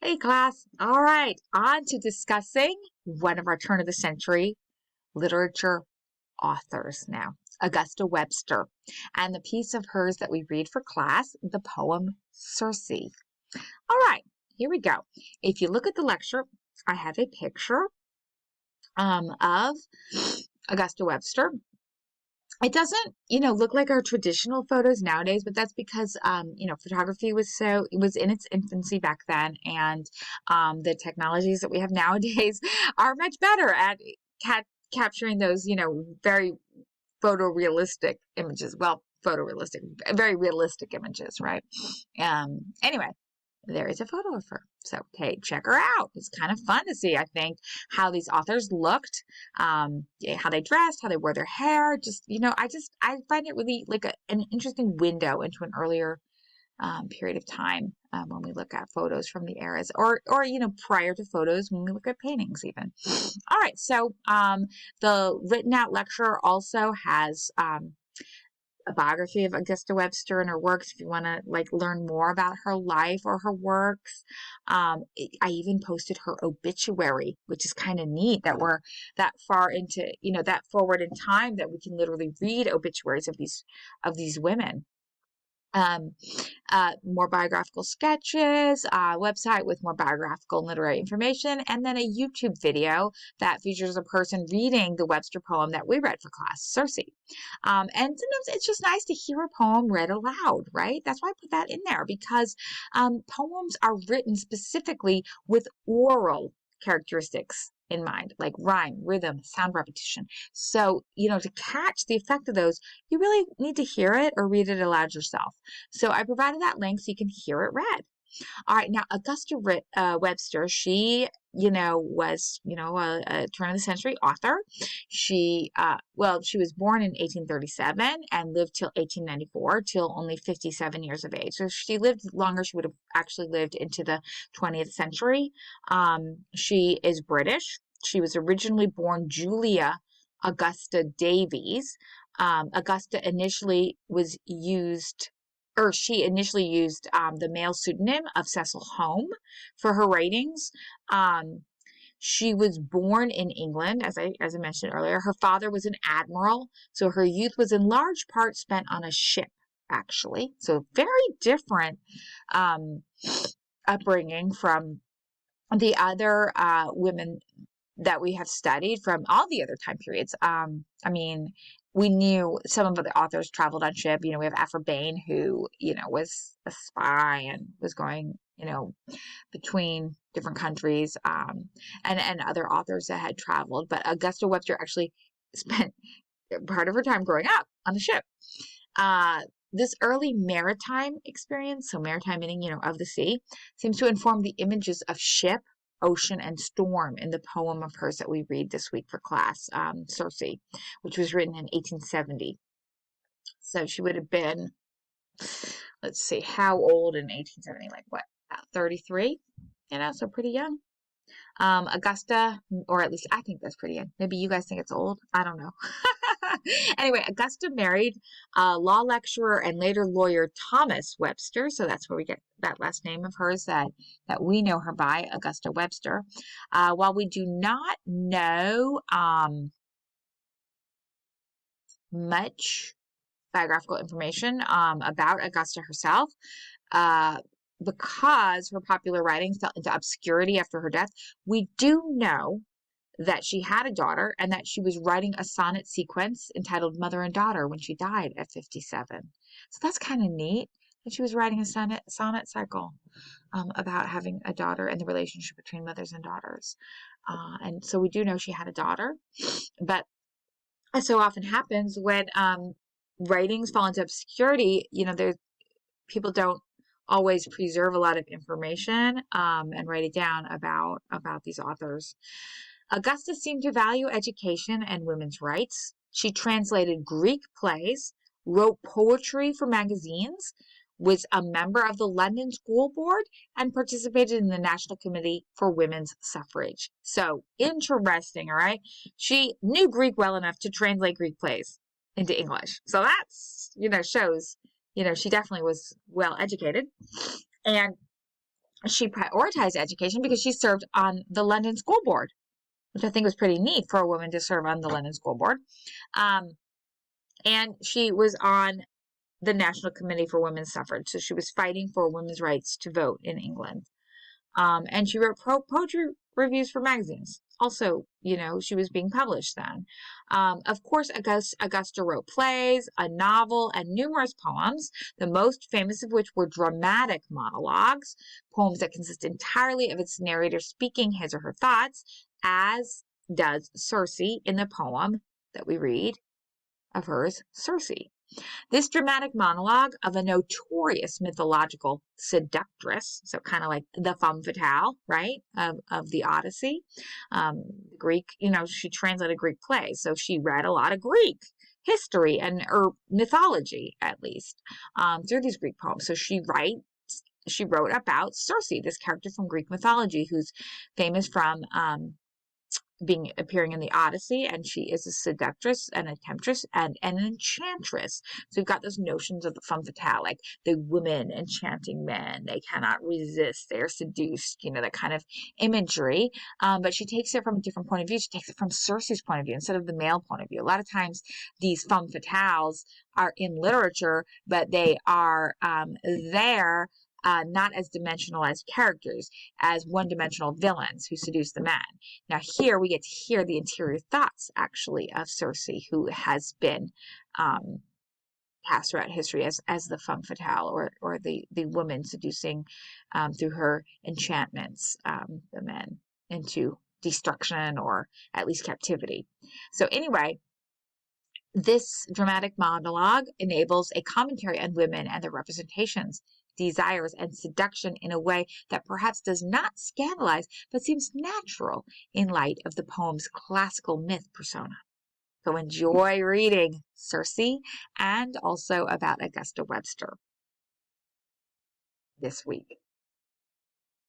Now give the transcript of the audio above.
Hey class. All right, on to discussing one of our turn of the century literature authors now, Augusta Webster, and the piece of hers that we read for class, the poem Circe. All right, here we go. If you look at the lecture, I have a picture of Augusta Webster. It doesn't, look like our traditional photos nowadays, but that's because, photography it was in its infancy back then, and the technologies that we have nowadays are much better at capturing those, very photorealistic images. Well, photorealistic, very realistic images, right? Anyway, there is a photo of her. So, hey, check her out. It's kind of fun to see, I think, how these authors looked, how they dressed, how they wore their hair. I find it really like an interesting window into an earlier period of time when we look at photos from the eras, or prior to photos when we look at paintings even. All right, so the written out lecture also has a biography of Augusta Webster and her works if you want to learn more about her life or her works. I even posted her obituary, which is kind of neat that we're that far into, that forward in time that we can literally read obituaries of these women. More biographical sketches, website with more biographical and literary information, and then a YouTube video that features a person reading the Webster poem that we read for class, Circe. And sometimes it's just nice to hear a poem read aloud, right? That's why I put that in there, because poems are written specifically with oral characteristics in mind, like rhyme, rhythm, sound repetition. So, to catch the effect of those, you really need to hear it or read it aloud yourself. So I provided that link so you can hear it read. All right, now Augusta Webster, she, was, a turn of the century author. She was born in 1837 and lived till 1894, till only 57 years of age. So if she lived longer, she would have actually lived into the 20th century. She is British. She was originally born Julia Augusta Davies. Augusta initially was used she initially used the male pseudonym of Cecil Home for her writings. She was born in England, as I mentioned earlier. Her father was an admiral, so her youth was in large part spent on a ship, actually. So very different upbringing from the other women that we have studied from all the other time periods. We knew some of the authors traveled on ship. We have Aphra Behn, who, was a spy and was going, between different countries, and other authors that had traveled. But Augusta Webster actually spent part of her time growing up on the ship. This early maritime experience, so maritime meaning, of the sea, seems to inform the images of ship, ocean, and storm in the poem of hers that we read this week for class, Circe, which was written in 1870. So she would have been, let's see, how old in 1870? Like what, about 33? So pretty young. Augusta, or at least I think that's pretty young. Maybe you guys think it's old. I don't know. Anyway, Augusta married law lecturer and later lawyer Thomas Webster. So that's where we get that last name of hers that we know her by, Augusta Webster. While we do not know much biographical information about Augusta herself, because her popular writings fell into obscurity after her death, we do know that she had a daughter and that she was writing a sonnet sequence entitled Mother and Daughter when she died at 57. So that's kind of neat that she was writing a sonnet cycle about having a daughter and the relationship between mothers and daughters. And so we do know she had a daughter, but as so often happens when writings fall into obscurity, people don't always preserve a lot of information and write it down about these authors. Augusta seemed to value education and women's rights. She translated Greek plays, wrote poetry for magazines, was a member of the London School Board, and participated in the National Committee for Women's Suffrage. So interesting, all right? She knew Greek well enough to translate Greek plays into English. So that's, shows, she definitely was well educated. And she prioritized education because she served on the London School Board, which I think was pretty neat for a woman to serve on the London School Board. And she was on the National Committee for Women's Suffrage, so she was fighting for women's rights to vote in England. And she wrote poetry reviews for magazines. Also, she was being published then. Of course, Augusta wrote plays, a novel, and numerous poems, the most famous of which were dramatic monologues, poems that consist entirely of its narrator speaking his or her thoughts, as does Circe in the poem that we read of hers, Circe. This dramatic monologue of a notorious mythological seductress, so kind of like the femme fatale, right, of the Odyssey, Greek, she translated Greek plays, so she read a lot of Greek history or mythology, at least, through these Greek poems. So she wrote about Circe, this character from Greek mythology who's famous from appearing in the Odyssey, and she is a seductress and a temptress and an enchantress. So we've got those notions of the femme fatale, like the women enchanting men. They cannot resist. They are seduced, that kind of imagery. But she takes it from a different point of view. She takes it from Circe's point of view instead of the male point of view. A lot of times these femme fatales are in literature, but they are there not as dimensionalized characters, as one-dimensional villains who seduce the man. Now here we get to hear the interior thoughts, actually, of Circe, who has been passed throughout history as the femme fatale, or the woman seducing through her enchantments the men into destruction or at least captivity. So anyway, this dramatic monologue enables a commentary on women and their representations, desires, and seduction in a way that perhaps does not scandalize, but seems natural in light of the poem's classical myth persona. So enjoy reading Circe and also about Augusta Webster this week.